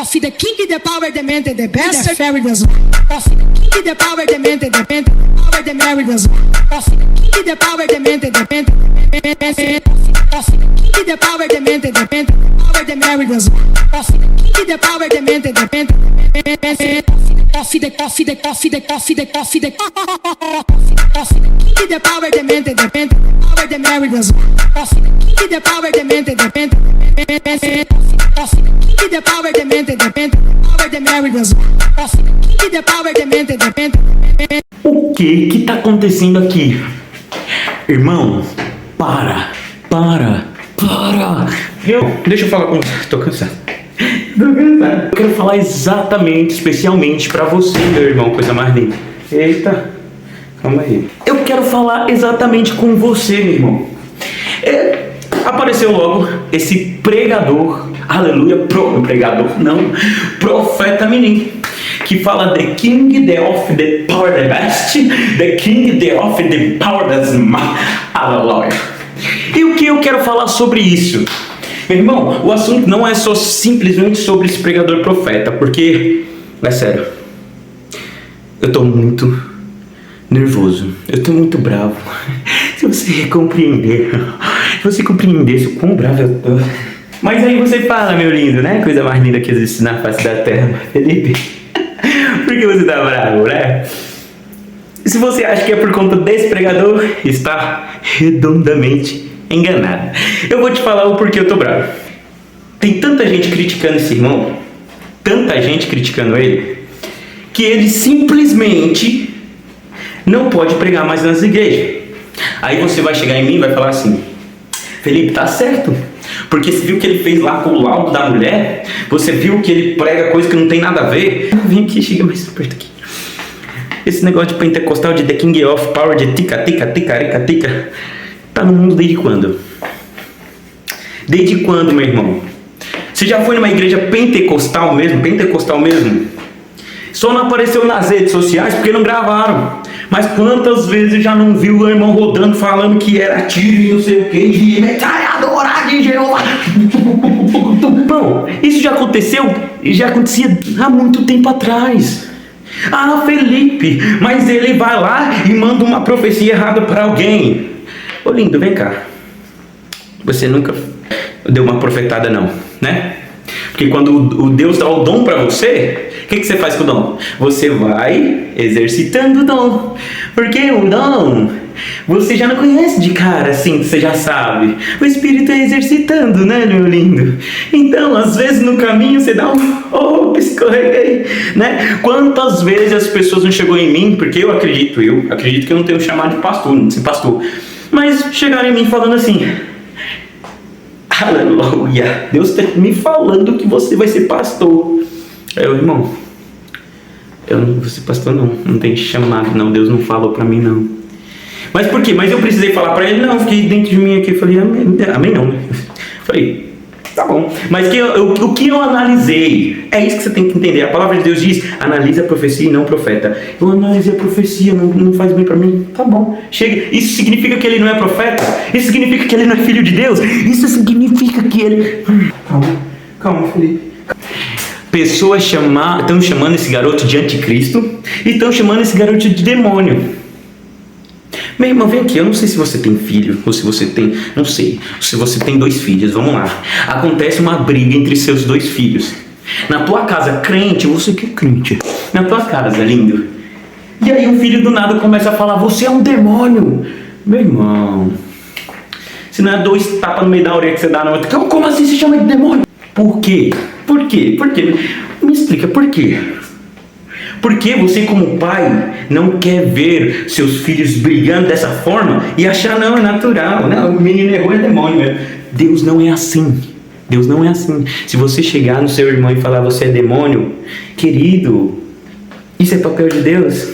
Of the king, the power, the man, the best, the fairy, the of the king, the power, the man, the power, the Mary, the of the king, the power, the man, the of the king, the power, the man, the power, the Mary, the of the king, the power, the man, the of the coffee, the coffee, the coffee, the coffee, the of the king, the power, the man, the power, the Mary, the of the king, the power, the man, the of the king, the power, the man, the power, the Mary, the of the king, the power, the man, the O que tá acontecendo aqui? Irmão, para. Deixa eu falar com você. Tô cansado. Eu quero falar exatamente, especialmente pra você, meu irmão, coisa mais linda. Eita, calma aí. Eu quero falar exatamente com você, meu irmão. Apareceu logo esse pregador, aleluia, profeta menino, que fala the king, the of the power, the best, the king, the of the power, that's aleluia. E o que eu quero falar sobre isso? Meu irmão, o assunto não é só simplesmente sobre esse pregador profeta, porque, é sério, eu tô muito nervoso, eu tô muito bravo. Se você compreendesse o quão bravo eu tô. Mas aí você fala, meu lindo, né? Coisa mais linda que existe na face da terra, Felipe. Por que você tá bravo, né? Se você acha que é por conta desse pregador, está redondamente enganado. Eu vou te falar o porquê eu tô bravo. Tem tanta gente criticando esse irmão, tanta gente criticando ele, que ele simplesmente não pode pregar mais nas igrejas. Aí você vai chegar em mim e vai falar assim: Felipe, tá certo, porque você viu o que ele fez lá com o laudo da mulher, você viu que ele prega coisa que não tem nada a ver. Vem aqui, chega mais perto aqui. Esse negócio de pentecostal, de the king of power, de tica, tá no mundo desde quando? Desde quando, meu irmão? Você já foi numa igreja pentecostal mesmo? Só não apareceu nas redes sociais porque não gravaram. Mas quantas vezes já não viu o irmão rodando falando que era tiro e não sei o que, de metralhadora de Jeová? Bom, isso já aconteceu e já acontecia há muito tempo atrás. Ah, Felipe, mas ele vai lá e manda uma profecia errada para alguém. Ô lindo, vem cá. Você nunca deu uma profetada não, né? Porque quando o Deus dá o dom para você, o que você faz com o dom? Você vai exercitando o dom. Porque o dom, você já não conhece de cara assim, você já sabe. O Espírito é exercitando, né, meu lindo? Então, às vezes no caminho você dá escorreguei, né? Quantas vezes as pessoas não chegou em mim, porque eu acredito que eu não tenho chamado de pastor, não sei pastor, mas chegaram em mim falando assim: aleluia, Deus está me falando que você vai ser pastor. Irmão, eu não vou ser pastor não tem chamado não, Deus não falou pra mim não. Mas por quê? Mas eu precisei falar pra ele? Não, eu fiquei dentro de mim aqui, falei, amém não, falei, tá bom. Mas o que eu analisei, é isso que você tem que entender. A palavra de Deus diz: analisa a profecia e não o profeta. Eu analisei a profecia, não faz bem pra mim. Tá bom, chega. Isso significa que ele não é profeta? Isso significa que ele não é filho de Deus? Isso significa que ele... Calma, Felipe. Pessoas estão chamando esse garoto de anticristo e estão chamando esse garoto de demônio. Meu irmão, vem aqui, eu não sei se você tem filho, ou se você tem, não sei, se você tem 2 filhos, vamos lá. Acontece uma briga entre seus 2 filhos. Na tua casa, crente, você que é crente, na tua casa, lindo. E aí o filho do nada começa a falar: você é um demônio. Meu irmão, se não é 2 tapas no meio da orelha que você dá na outra, como assim se chama de demônio? Por quê? Por quê? Me explica, por quê? Porque você como pai não quer ver seus filhos brigando dessa forma e achar, não, é natural, né? O menino errou, é demônio mesmo. Deus não é assim. Deus não é assim. Se você chegar no seu irmão e falar: você é demônio, querido, isso é papel de Deus.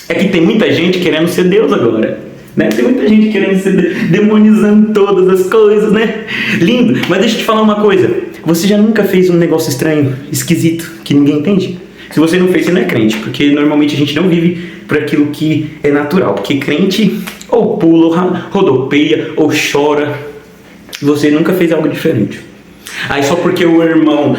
É que tem muita gente querendo ser Deus agora, né? Tem muita gente querendo ser demonizando todas as coisas, né? Lindo, mas deixa eu te falar uma coisa. Você já nunca fez um negócio estranho, esquisito, que ninguém entende? Se você não fez, você não é crente, porque normalmente a gente não vive por aquilo que é natural. Porque crente ou pula, ou rodopeia, ou chora. Você nunca fez algo diferente. Aí só porque o irmão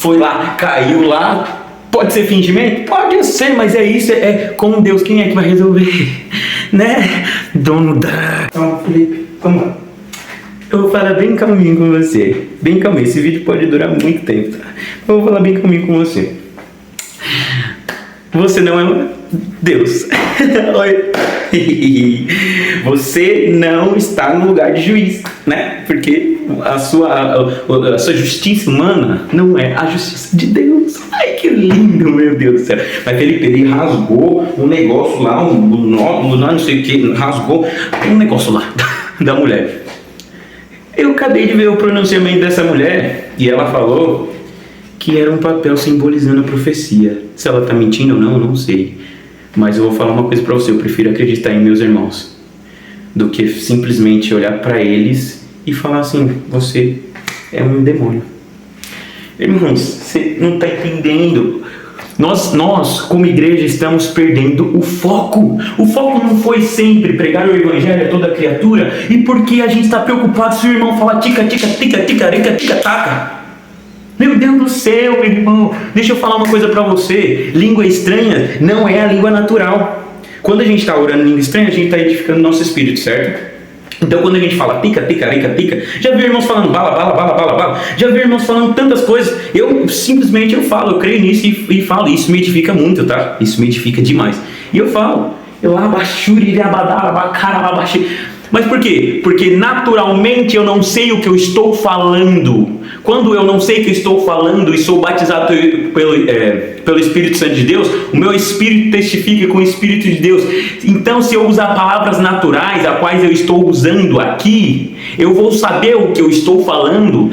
foi lá, caiu lá. Pode ser fingimento? Pode ser, mas é isso, é com Deus. Quem é que vai resolver? Né? Dono da... Então, Felipe, vamos lá. Eu vou falar bem calminho com você. Bem calminho. Esse vídeo pode durar muito tempo, tá? Eu vou falar bem calminho com você. Você não é Deus. Você não está no lugar de juiz, né? Porque a sua justiça humana não é a justiça de Deus. Ai, que lindo, meu Deus do céu. Mas Felipe, ele rasgou um negócio lá, um nódulo lá, não sei o que, rasgou um negócio lá da mulher. Eu acabei de ver o pronunciamento dessa mulher e ela falou que era um papel simbolizando a profecia. Se ela está mentindo ou não, eu não sei. Mas eu vou falar uma coisa para você, eu prefiro acreditar em meus irmãos do que simplesmente olhar para eles e falar assim, você é um demônio. Irmãos, você não está entendendo. Nós, como igreja, estamos perdendo o foco. O foco não foi sempre pregar o evangelho a toda criatura. E porque a gente está preocupado se o irmão falar tica, tica, tica, tica, tica, tica, taca. Meu Deus do céu, meu irmão. Deixa eu falar uma coisa para você. Língua estranha não é a língua natural. Quando a gente está orando em língua estranha, a gente está edificando o nosso espírito, certo? Então quando a gente fala tica, tica, tica, tica, já vi irmãos falando bala, bala, bala, bala, bala, já vi irmãos falando tantas coisas, eu simplesmente falo, eu creio nisso e falo, isso me edifica muito, tá? Isso me edifica demais. E eu falo, mas por quê? Porque naturalmente eu não sei o que eu estou falando. Quando eu não sei o que eu estou falando e sou batizado pelo Espírito Santo de Deus, o meu espírito testifica com o Espírito de Deus. Então, se eu usar palavras naturais, as quais eu estou usando aqui, eu vou saber o que eu estou falando.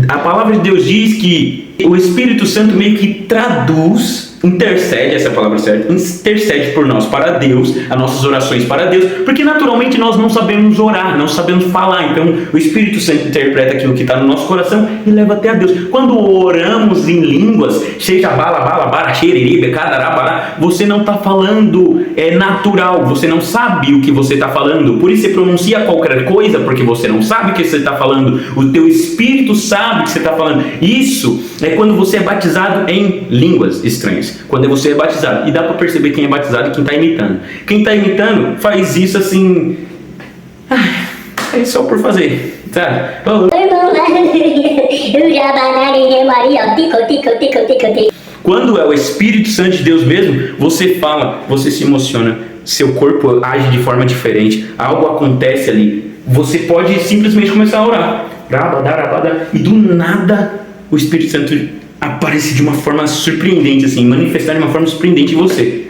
A palavra de Deus diz que o Espírito Santo meio que traduz, intercede, essa é a palavra certa, intercede por nós para Deus, as nossas orações para Deus, porque naturalmente nós não sabemos orar, não sabemos falar. Então o Espírito Santo interpreta aquilo que está no nosso coração e leva até a Deus. Quando oramos em línguas, seja bala, bala, bara, xereri, becadará, bará, você não está falando natural, você não sabe o que você está falando, por isso você pronuncia qualquer coisa, porque você não sabe o que você está falando, o teu Espírito sabe o que você está falando. Isso é quando você é batizado em línguas estranhas. Quando você é batizado, e dá para perceber quem é batizado e quem está imitando. Quem está imitando faz isso assim, é só por fazer, sabe? Quando é o Espírito Santo de Deus mesmo, você fala, você se emociona, seu corpo age de forma diferente, algo acontece ali, você pode simplesmente começar a orar, e do nada o Espírito Santo aparece de uma forma surpreendente, assim, manifestar de uma forma surpreendente em você.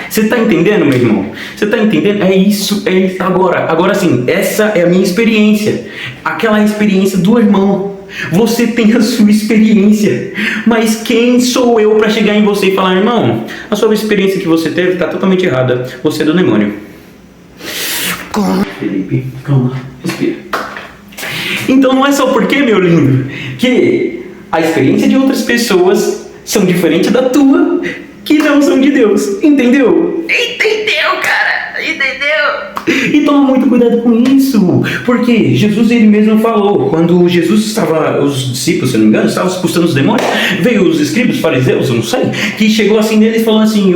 Você está entendendo, meu irmão? Você está entendendo? É isso, Agora sim, essa é a minha experiência. Aquela experiência do irmão. Você tem a sua experiência. Mas quem sou eu para chegar em você e falar, irmão, a sua experiência que você teve está totalmente errada. Você é do demônio. Calma, Felipe, calma, respira. Então não é só porque, meu lindo, que a experiência de outras pessoas são diferentes da tua, que não são de Deus. Entendeu? Entendeu, cara? Entendeu? E toma muito cuidado com isso. Porque Jesus, ele mesmo falou, quando Jesus estava, os discípulos, se não me engano, estavam expulsando os demônios, veio os escribas, os fariseus, eu não sei, que chegou assim neles e falou assim,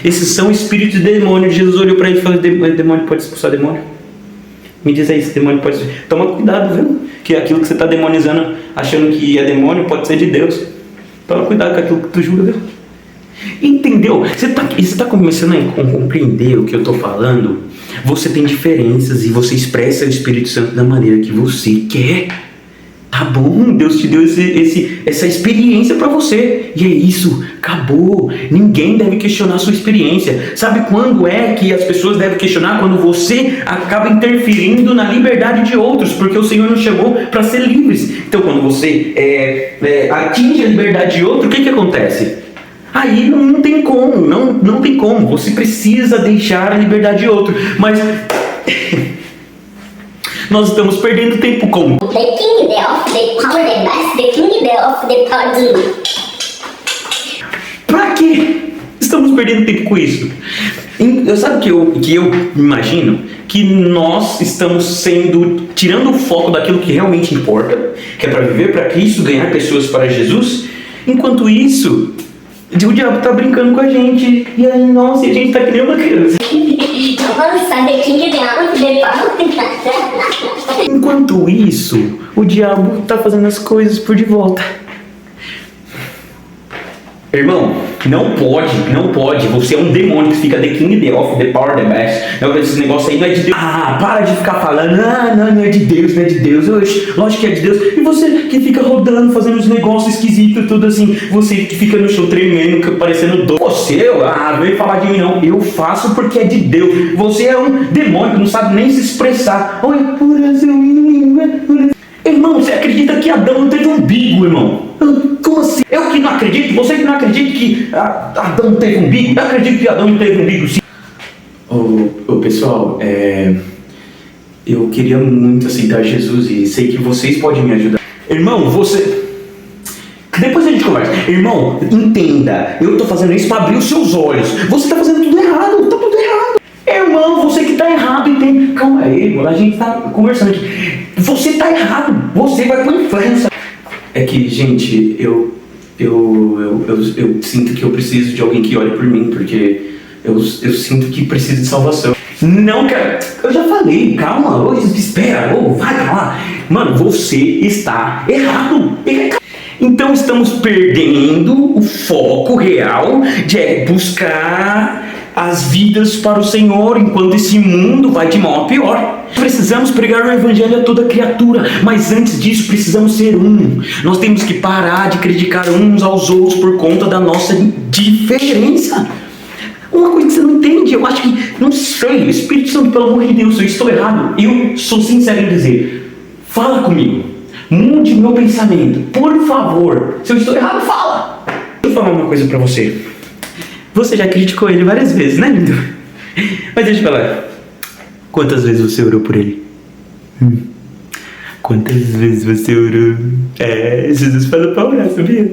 esses são espíritos de demônio. Jesus olhou para ele e falou, demônio pode expulsar demônio? Me diz aí, esse demônio pode... Toma cuidado, viu? Que aquilo que você está demonizando, achando que é demônio, pode ser de Deus. Toma cuidado com aquilo que tu julga, viu? Entendeu? Você está começando a compreender o que eu estou falando? Você tem diferenças e você expressa o Espírito Santo da maneira que você quer. Tá bom, Deus te deu essa experiência para você. E é isso, acabou. Ninguém deve questionar a sua experiência. Sabe quando é que as pessoas devem questionar? Quando você acaba interferindo na liberdade de outros, porque o Senhor nos chamou para ser livres. Então quando você atinge a liberdade de outro, o que acontece? Aí não tem como, não tem como. Você precisa deixar a liberdade de outro. Mas... nós estamos perdendo tempo como? Pra quê? Estamos perdendo tempo com isso. Sabe que eu imagino? Que nós estamos tirando o foco daquilo que realmente importa, que é para viver para Cristo, ganhar pessoas para Jesus, Enquanto isso, o diabo tá brincando com a gente. E aí, nossa, a gente tá que nem uma criança. Enquanto isso, o diabo tá fazendo as coisas por de volta. Irmão, não pode. Você é um demônio que fica the king, the off, the power, the best. Não, esse negócio aí não é de Deus. Ah, para de ficar falando. Não é de Deus, não é de Deus. Oxe, lógico que é de Deus. E você que fica rodando, fazendo uns negócios esquisitos, tudo assim. Você que fica no chão tremendo, parecendo doido. Você, veio falar de mim não. Eu faço porque é de Deus. Você é um demônio que não sabe nem se expressar. Oi, irmão, você acredita que Adão não teve umbigo, irmão? Como assim? Eu que não acredito? Você que não acredita que Adão teve umbigo? Eu acredito que Adão não teve umbigo, sim. Pessoal, eu queria muito aceitar Jesus e sei que vocês podem me ajudar. Irmão, depois a gente conversa. Irmão, entenda, eu tô fazendo isso pra abrir os seus olhos. Você tá fazendo tudo errado, tá tudo errado. Irmão, você que tá errado, entende? Calma aí, mano, a gente tá conversando aqui. Você tá errado, você vai pro inferno. É que, gente, eu sinto que eu preciso de alguém que olhe por mim, porque eu sinto que preciso de salvação. Não, cara, eu já falei, calma, espera, vai pra lá. Mano, você está errado. Então estamos perdendo o foco real de buscar as vidas para o Senhor, enquanto esse mundo vai de mal a pior. Precisamos pregar o evangelho a toda criatura, mas antes disso precisamos ser um. Nós temos que parar de criticar uns aos outros por conta da nossa diferença. Uma coisa que você não entende, eu acho que, não sei, o Espírito Santo, pelo amor de Deus, eu estou errado, eu sou sincero em dizer, fala comigo, mude meu pensamento, por favor. Se eu estou errado, fala. Deixa eu falar uma coisa pra você. Você já criticou ele várias vezes, né, lindo? Mas deixa eu falar. Quantas vezes você orou por ele? Quantas vezes você orou? Jesus falou pra orar, sabia?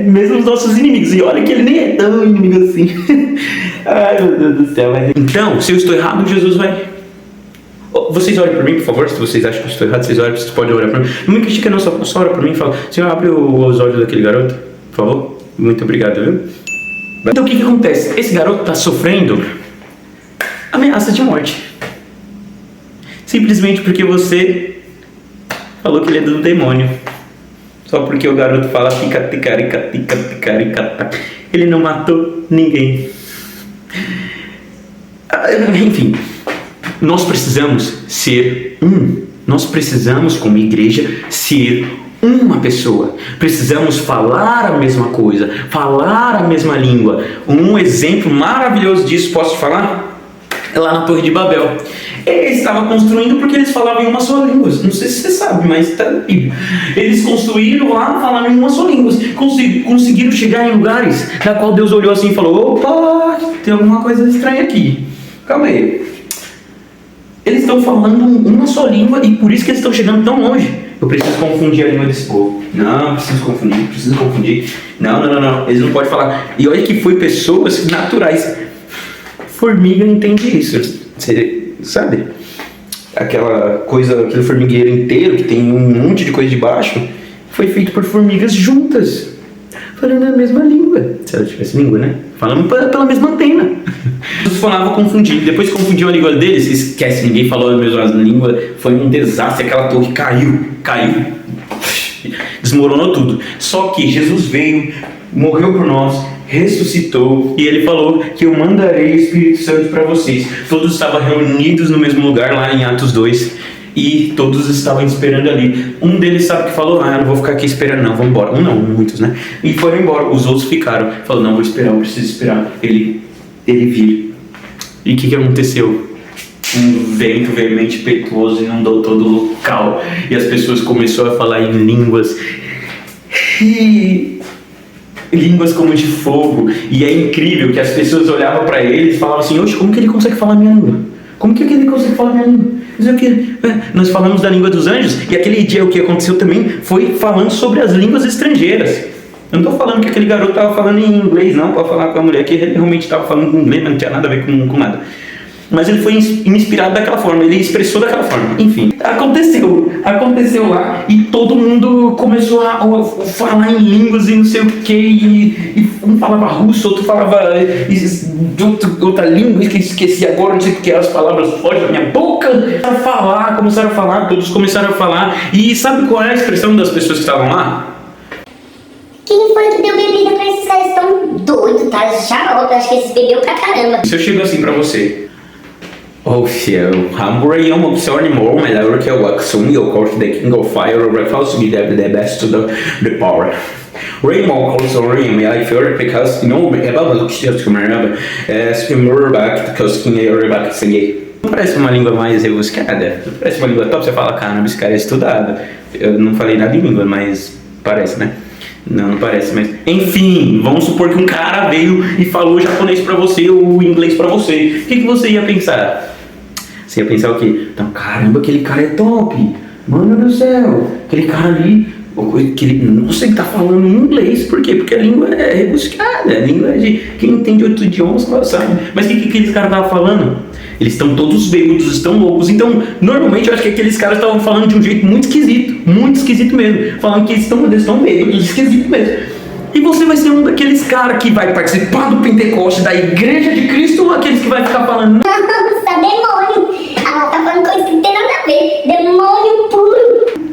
Mesmo os nossos inimigos. E olha que ele nem é tão inimigo assim. Ai, meu Deus do céu. Então, se eu estou errado, Jesus vai... Vocês orem por mim, por favor. Se vocês acham que eu estou errado, vocês podem orar por mim. Não me critica não, só ora por mim e fala: Senhor, abre os olhos daquele garoto, por favor. Muito obrigado, viu? Então o que acontece? Esse garoto está sofrendo ameaça de morte. Simplesmente porque você falou que ele é do demônio. Só porque o garoto fala tica-tica-tica-tica-tica-tica. Ele não matou ninguém. Enfim, nós precisamos ser um. Nós precisamos, como igreja, ser uma pessoa. Precisamos falar a mesma coisa, falar a mesma língua. Um exemplo maravilhoso disso, posso te falar? É lá na Torre de Babel. Eles estavam construindo porque eles falavam em uma só língua. Não sei se você sabe, mas está na Bíblia. Eles construíram lá falando em uma só língua. Conseguiram chegar em lugares na qual Deus olhou assim e falou: opa, tem alguma coisa estranha aqui. Calma aí. Eles estão falando uma só língua e por isso que eles estão chegando tão longe. Eu preciso confundir a língua desse povo. Não, preciso confundir. Não. Eles não podem falar. E olha que foi pessoas naturais. Formiga entende isso. Você sabe? Aquele formigueiro inteiro que tem um monte de coisa debaixo foi feito por formigas juntas, falando a mesma língua. Se ela tivesse língua, né? Falando pela mesma antena. Eles falavam confundir. Depois que confundiu a língua deles, esquece, ninguém falou a mesma língua. Foi um desastre. Aquela torre caiu. Desmoronou tudo. Só que Jesus veio, morreu por nós, ressuscitou e ele falou que eu mandarei o Espírito Santo para vocês. Todos estavam reunidos no mesmo lugar lá em Atos 2 e todos estavam esperando ali. Um deles sabe que falou: eu não vou ficar aqui esperando não, vamos embora. Muitos, né? E foram embora. Os outros ficaram. Falou: não, vou esperar, eu preciso esperar ele vir. E o que aconteceu? Um vento veemente impetuoso inundou todo o local e as pessoas começaram a falar em línguas línguas como de fogo. E é incrível que as pessoas olhavam para ele e falavam assim: oxe, como que ele consegue falar minha língua? Como que ele consegue falar minha língua? Nós falamos da língua dos anjos e aquele dia o que aconteceu também foi falando sobre as línguas estrangeiras. Eu não estou falando que aquele garoto estava falando em inglês, não, para falar com a mulher que ele realmente estava falando em inglês, mas não tinha nada a ver com nada. Mas ele foi inspirado daquela forma, ele expressou daquela forma. Enfim, aconteceu lá e todo mundo começou a falar em línguas e não sei o que, e um falava russo, outro falava de outra língua, que esqueci agora, não sei porque as palavras fogem da minha boca. Começaram a falar, todos começaram a falar. E sabe qual é a expressão das pessoas que estavam lá? Quem foi que deu bebida pra esses caras tão doidos, tá? Xarope, acho que eles bebeu pra caramba. Se eu chego assim pra você: oh, cielo, hamburger é uma opção animal, melhor que o Axum e o corte da King of Fire, o refalso de the best to the power. Rainbow calls on him, I fear because you know about the shit to remember as more back because King are back singing. Não parece uma língua mais rebuscada? Não parece uma língua top? Você fala, caramba, esse cara é estudado. Eu não falei nada em língua, mas parece, né? Não parece, mas... Enfim, vamos supor que um cara veio e falou japonês pra você ou inglês pra você. O que você ia pensar? Você ia pensar o quê? Então, caramba, aquele cara é top. Mano do céu, aquele cara ali... Nossa, ele tá falando em inglês. Por quê? Porque a língua é rebuscada. A língua é de... Quem entende outro idioma, sabe? Mas o que aqueles caras estavam falando? Eles estão todos bêbados, estão loucos. Então, normalmente, eu acho que aqueles caras estavam falando de um jeito muito esquisito mesmo. Falando que eles estão bêbados, esquisito mesmo. E você vai ser um daqueles caras que vai participar do Pentecoste, da Igreja de Cristo, ou aqueles que vai ficar falando... Nossa, demônio! Ela tá falando coisa que não tem nada a ver. Demônio puro!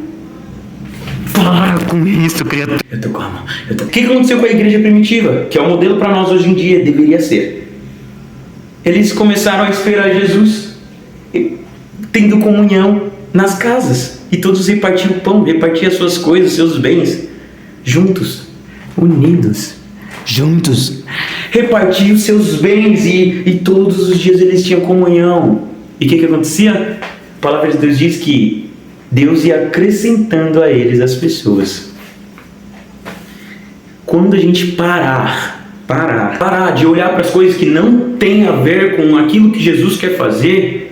Para com isso, criatura. Eu tô com a mão. O que aconteceu com a igreja primitiva? Que é o modelo para nós hoje em dia, deveria ser. Eles começaram a esperar Jesus, tendo comunhão nas casas. E todos repartiam o pão, repartiam as suas coisas, seus bens, juntos, unidos, juntos. Repartiam seus bens e todos os dias eles tinham comunhão. E o que acontecia? A palavra de Deus diz que Deus ia acrescentando a eles as pessoas. Quando a gente parar de olhar para as coisas que não tem a ver com aquilo que Jesus quer fazer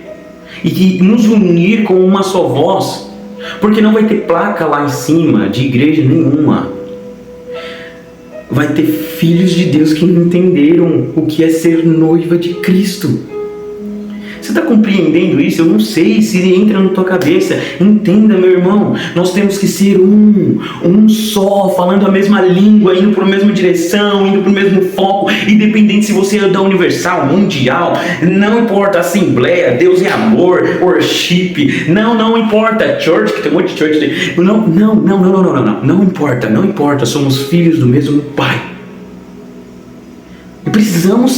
e de nos unir com uma só voz, porque não vai ter placa lá em cima de igreja nenhuma. Vai ter filhos de Deus que não entenderam o que é ser noiva de Cristo. Você está compreendendo isso? Eu não sei se entra na tua cabeça. Entenda, meu irmão, nós temos que ser um só, falando a mesma língua, indo para a mesma direção, indo para o mesmo foco, independente se você é da Universal, Mundial, não importa, Assembleia, Deus é amor, worship, não importa, church, que tem um monte de church, não importa, somos filhos do mesmo Pai. E precisamos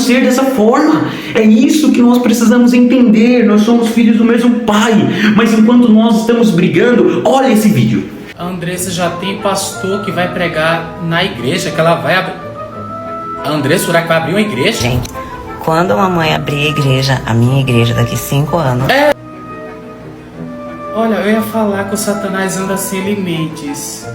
ser dessa forma. É isso que nós precisamos entender. Nós somos filhos do mesmo Pai. Mas enquanto nós estamos brigando, olha esse vídeo. A Andressa já tem pastor que vai pregar na igreja, que ela vai abrir. A Andressa, será que vai abrir uma igreja? Gente, quando a mamãe abrir a igreja, a minha igreja daqui 5 anos... Olha, eu ia falar que o Satanás anda sem limites,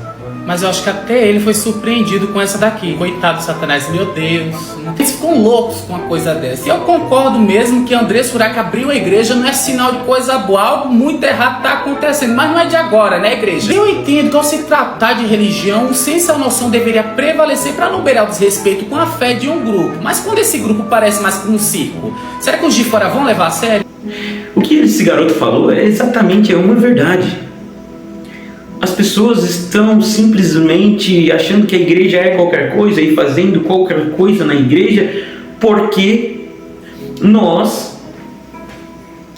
mas eu acho que até ele foi surpreendido com essa daqui. Coitado do Satanás, meu Deus. Eles ficam loucos com uma coisa dessa. E eu concordo mesmo que André Surak abriu a igreja não é sinal de coisa boa. Algo muito errado está acontecendo, mas não é de agora, né, igreja? Eu entendo que ao se tratar de religião, o senso e a noção deveria prevalecer para não beirar o desrespeito com a fé de um grupo. Mas quando esse grupo parece mais com um circo, será que os de fora vão levar a sério? O que esse garoto falou é exatamente uma verdade. As pessoas estão simplesmente achando que a igreja é qualquer coisa e fazendo qualquer coisa na igreja porque nós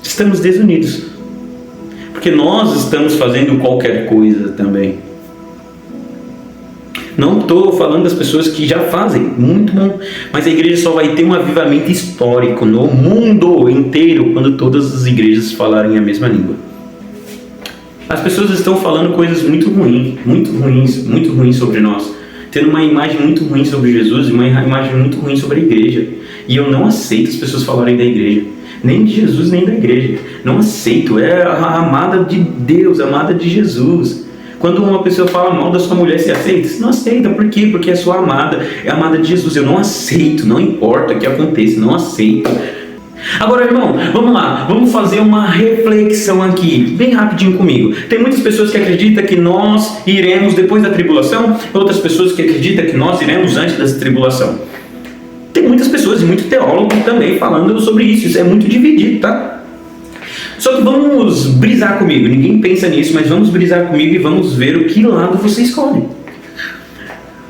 estamos desunidos. Porque nós estamos fazendo qualquer coisa também. Não estou falando das pessoas que já fazem, muito bom, mas a igreja só vai ter um avivamento histórico no mundo inteiro quando todas as igrejas falarem a mesma língua. As pessoas estão falando coisas muito ruins sobre nós, tendo uma imagem muito ruim sobre Jesus e uma imagem muito ruim sobre a igreja. E eu não aceito as pessoas falarem da igreja, nem de Jesus nem da igreja. Não aceito, é a amada de Deus, a amada de Jesus. Quando uma pessoa fala mal da sua mulher, você aceita? Você não aceita, por quê? Porque é sua amada, é a amada de Jesus. Eu não aceito, não importa o que aconteça, não aceito. Agora, irmão, vamos lá, vamos fazer uma reflexão aqui, bem rapidinho comigo. Tem muitas pessoas que acreditam que nós iremos depois da tribulação, outras pessoas que acreditam que nós iremos antes da tribulação. Tem muitas pessoas e muito teólogo também falando sobre isso. Isso é muito dividido, tá? Só que vamos brisar comigo. Ninguém pensa nisso, mas vamos brisar comigo e vamos ver o que lado você escolhe.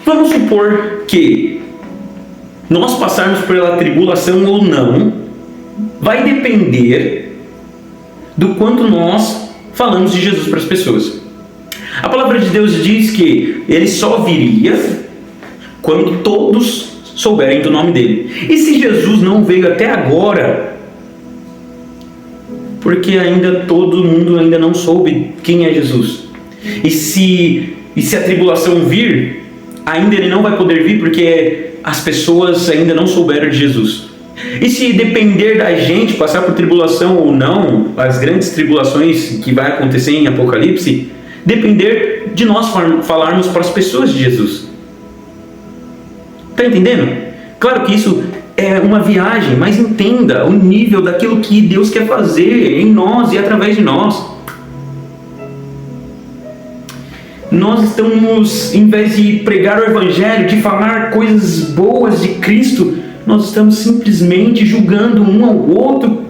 Vamos supor que nós passarmos pela tribulação ou não, vai depender do quanto nós falamos de Jesus para as pessoas. A palavra de Deus diz que ele só viria quando todos souberem do nome dele. E se Jesus não veio até agora, porque ainda todo mundo ainda não soube quem é Jesus. E se a tribulação vir, ainda ele não vai poder vir porque as pessoas ainda não souberam de Jesus. E se depender da gente passar por tribulação ou não, as grandes tribulações que vai acontecer em Apocalipse, depender de nós falarmos para as pessoas de Jesus. Está entendendo? Claro que isso é uma viagem, mas entenda o nível daquilo que Deus quer fazer em nós e através de nós. Nós estamos, em vez de pregar o Evangelho, de falar coisas boas de Cristo, nós estamos simplesmente julgando um ao outro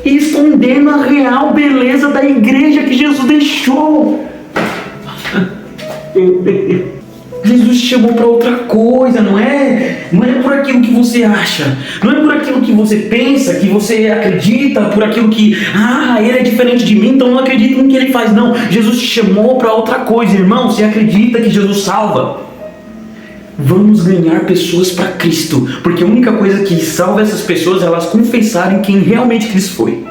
e escondendo a real beleza da igreja que Jesus deixou. Jesus te chamou para outra coisa, não é por aquilo que você acha, não é por aquilo que você pensa, que você acredita, por aquilo que, ele é diferente de mim, então não acredito no que ele faz. Não, Jesus te chamou para outra coisa, irmão. Você acredita que Jesus salva? Vamos ganhar pessoas para Cristo, porque a única coisa que salva essas pessoas é elas confessarem quem realmente Cristo foi.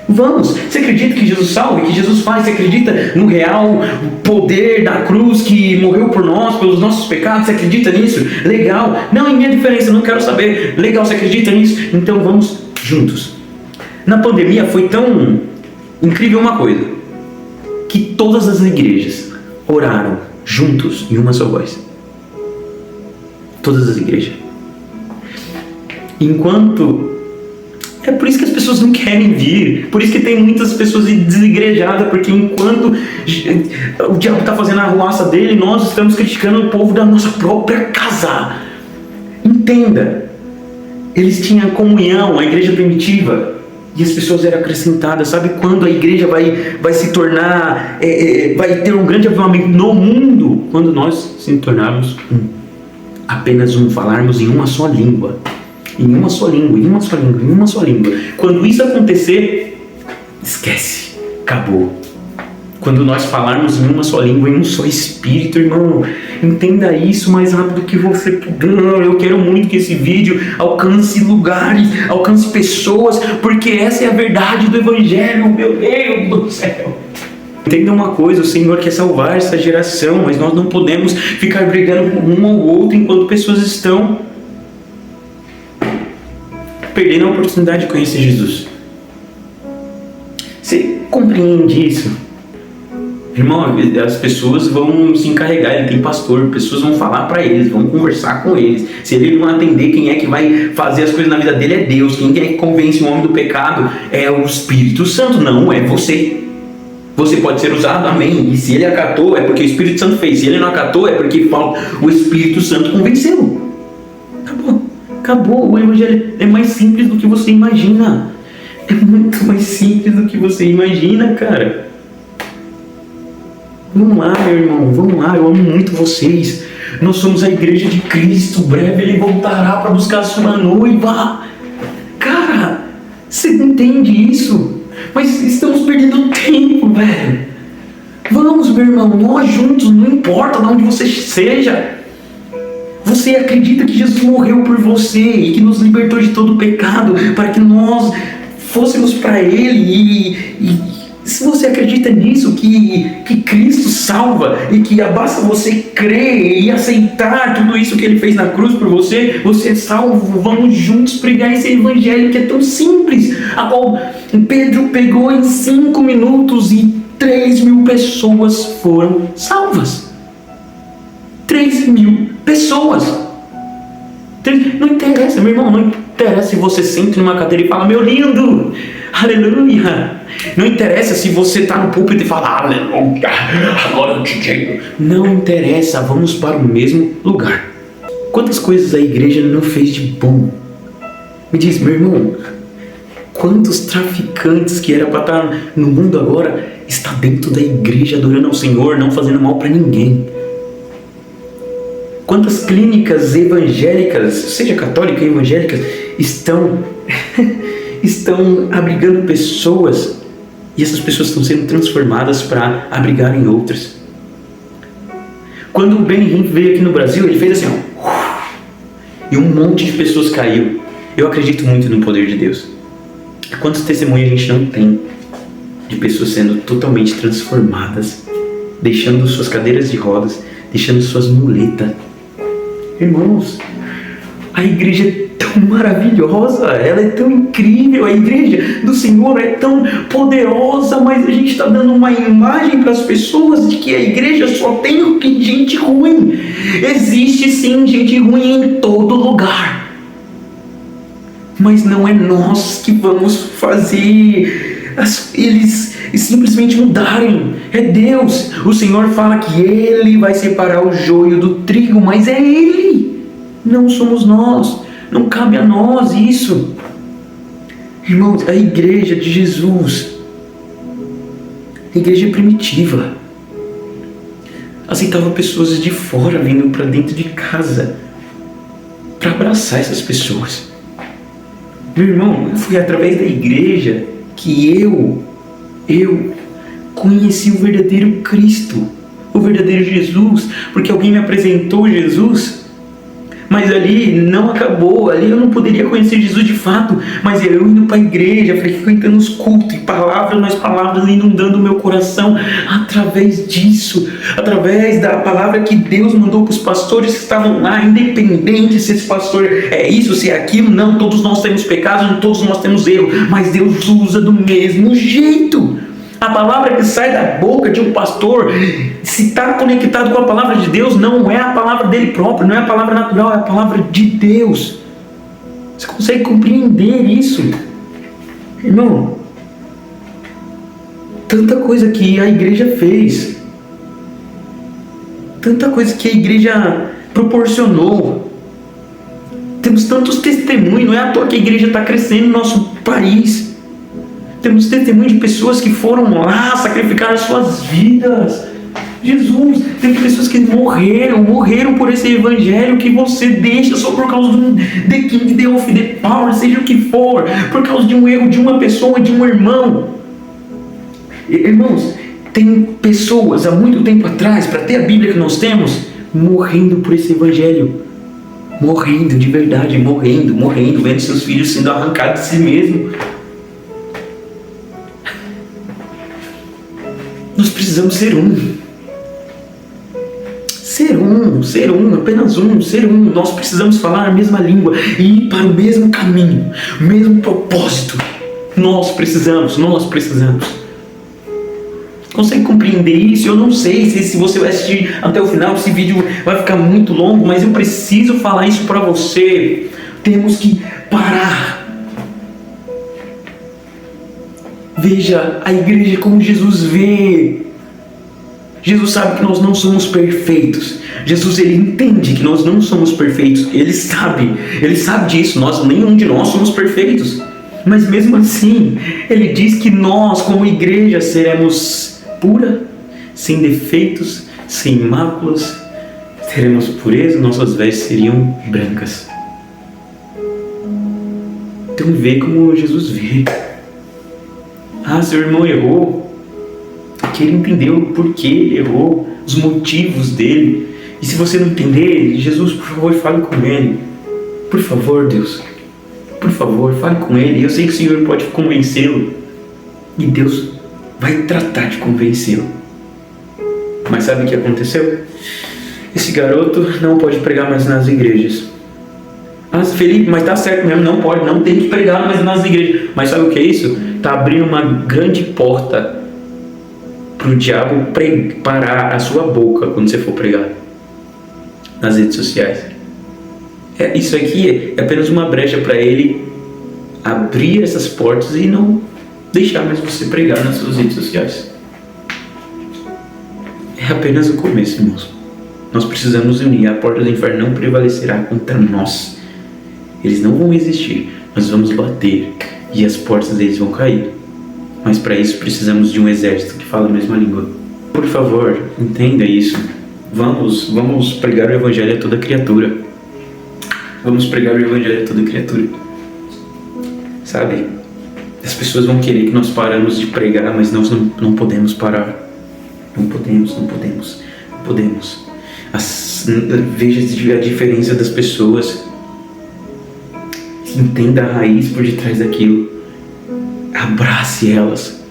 Vamos, você acredita que Jesus salva, que Jesus faz? Você acredita no real poder da cruz que morreu por nós, pelos nossos pecados? Você acredita nisso? Legal. Não, em minha diferença, eu não quero saber. Legal, você acredita nisso? Então vamos juntos. Na pandemia foi tão incrível uma coisa, que todas as igrejas oraram juntos em uma só voz. Todas as igrejas. É por isso que as pessoas não querem vir. Por isso que tem muitas pessoas desigrejadas. Porque enquanto o diabo está fazendo a arruaça dele, nós estamos criticando o povo da nossa própria casa. Entenda. Eles tinham comunhão, a igreja primitiva, e as pessoas eram acrescentadas. Sabe quando a igreja vai se tornar, vai ter um grande avivamento no mundo? Quando nós se tornarmos apenas falarmos em uma só língua. Em uma só língua, em uma só língua, em uma só língua. Quando isso acontecer, esquece, acabou. Quando nós falarmos em uma só língua, em um só espírito, irmão, entenda isso o mais rápido que você puder. Eu quero muito que esse vídeo alcance lugares, alcance pessoas, porque essa é a verdade do Evangelho, meu Deus do céu. Entenda uma coisa, o Senhor quer salvar essa geração, mas nós não podemos ficar brigando um ao outro enquanto pessoas estão perdendo a oportunidade de conhecer Jesus. Você compreende isso? Irmão, as pessoas vão se encarregar, ele tem pastor, pessoas vão falar para eles, vão conversar com eles. Se ele não atender, quem é que vai fazer as coisas na vida dele é Deus. Quem é que convence o homem do pecado é o Espírito Santo, não é você. Você pode ser usado, amém. E se ele acatou, é porque o Espírito Santo fez. Se ele não acatou, é porque o Espírito Santo convenceu. Acabou. O Evangelho é mais simples do que você imagina. É muito mais simples do que você imagina, cara. Vamos lá, meu irmão. Vamos lá. Eu amo muito vocês. Nós somos a igreja de Cristo. Breve ele voltará para buscar a sua noiva. Cara, você entende isso? Mas estamos perdendo tempo, velho. Vamos, meu irmão. Nós juntos, não importa de onde você seja. Você acredita que Jesus morreu por você e que nos libertou de todo o pecado para que nós fôssemos para Ele? E se você acredita nisso, que Cristo salva e que basta você crer e aceitar tudo isso que Ele fez na cruz por você, você é salvo. Vamos juntos pregar esse Evangelho que é tão simples, a qual Pedro pegou em 5 minutos e 3.000 pessoas foram salvas. 3.000 pessoas. Não interessa, meu irmão, não interessa se você senta numa cadeira e fala, meu lindo, aleluia. Não interessa se você está no púlpito e fala, aleluia, agora eu te digo. Não interessa, vamos para o mesmo lugar. Quantas coisas a igreja não fez de bom? Me diz, meu irmão, quantos traficantes que era para estar no mundo agora está dentro da igreja adorando ao Senhor, não fazendo mal para ninguém? Quantas clínicas evangélicas, seja católicas ou evangélicas, estão abrigando pessoas e essas pessoas estão sendo transformadas para abrigarem outras? Quando o Benny veio aqui no Brasil, ele fez assim, ó, e um monte de pessoas caiu. Eu acredito muito no poder de Deus. Quantos testemunhos a gente não tem de pessoas sendo totalmente transformadas, deixando suas cadeiras de rodas, deixando suas muletas? Irmãos, a igreja é tão maravilhosa, ela é tão incrível, a igreja do Senhor é tão poderosa, mas a gente está dando uma imagem para as pessoas de que a igreja só tem gente ruim. Existe sim gente ruim em todo lugar, mas não é nós que vamos fazer eles simplesmente mudarem. É Deus. O Senhor fala que Ele vai separar o joio do trigo, mas é Ele, não somos nós. Não cabe a nós isso. Irmãos, a igreja de Jesus, a igreja primitiva, aceitava pessoas de fora vindo para dentro de casa para abraçar essas pessoas. Meu irmão, foi através da igreja que eu conheci o verdadeiro Cristo, o verdadeiro Jesus, porque alguém me apresentou Jesus. Mas ali não acabou, ali eu não poderia conhecer Jesus de fato, mas eu indo para a igreja, frequentando os cultos, e palavras inundando o meu coração, através disso, através da palavra que Deus mandou para os pastores que estavam lá, independente se esse pastor é isso, se é aquilo, não, todos nós temos pecados, todos nós temos erro, mas Deus usa do mesmo jeito. A palavra que sai da boca de um pastor, se está conectado com a palavra de Deus, não é a palavra dele próprio, não é a palavra natural, é a palavra de Deus. Você consegue compreender isso? Irmão, tanta coisa que a igreja fez, tanta coisa que a igreja proporcionou, temos tantos testemunhos, não é à toa que a igreja está crescendo no nosso país. Temos testemunho de pessoas que foram lá, sacrificaram as suas vidas. Jesus, tem pessoas que morreram por esse evangelho que você deixa só por causa de um The King, The Off, The Power, seja o que for, por causa de um erro de uma pessoa, de um irmão. Irmãos, tem pessoas há muito tempo atrás, para ter a Bíblia que nós temos, morrendo por esse evangelho. Morrendo de verdade, morrendo, vendo seus filhos sendo arrancados de si mesmo. Nós precisamos ser apenas um. Nós precisamos falar a mesma língua e ir para o mesmo caminho, o mesmo propósito. Nós precisamos. Consegue compreender isso? Eu não sei se você vai assistir até o final, esse vídeo vai ficar muito longo, mas eu preciso falar isso para você. Temos que parar. Veja a igreja como Jesus vê. Jesus sabe que nós não somos perfeitos. Jesus, ele entende que nós não somos perfeitos. Ele sabe disso. Nenhum de nós somos perfeitos. Mas mesmo assim, ele diz que nós, como igreja, seremos pura, sem defeitos, sem máculas, teremos pureza, nossas vestes seriam brancas. Então vê como Jesus vê. Ah, seu irmão errou, que ele entendeu o porquê ele errou, os motivos dele. E se você não entender, Jesus, por favor, fale com ele. Por favor, Deus, por favor, fale com ele. Eu sei que o Senhor pode convencê-lo, e Deus vai tratar de convencê-lo. Mas sabe o que aconteceu? Esse garoto não pode pregar mais nas igrejas. Ah, Felipe, mas tá certo mesmo, não pode, não tem que pregar mais nas igrejas. Mas sabe o que é isso? Está abrindo uma grande porta para o diabo parar a sua boca quando você for pregar nas redes sociais. Isso aqui é apenas uma brecha para ele abrir essas portas e não deixar mais você pregar nas suas redes sociais. É apenas o começo, irmãos. Nós precisamos unir. A porta do inferno não prevalecerá contra nós. Eles não vão existir. Nós vamos bater e as portas deles vão cair. Mas para isso precisamos de um exército que fala a mesma língua. Por favor, entenda isso. Vamos pregar o evangelho a toda criatura. Vamos pregar o evangelho a toda criatura. Sabe? As pessoas vão querer que nós paramos de pregar, mas nós não podemos parar. Não podemos. Veja a diferença das pessoas. Entenda a raiz por detrás daquilo. Abrace elas.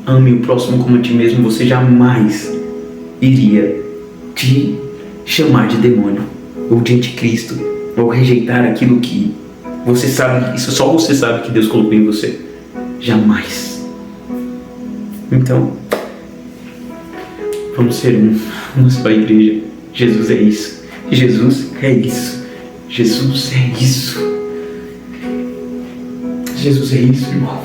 Ame o próximo como a ti mesmo. Você jamais iria te chamar de demônio ou de anticristo ou rejeitar aquilo que você sabe. Isso só você sabe que Deus colocou em você. Jamais. Então, vamos ser uma só igreja. Jesus é isso. Jesus é isso. Jesus é isso. Jesus é isso, irmão.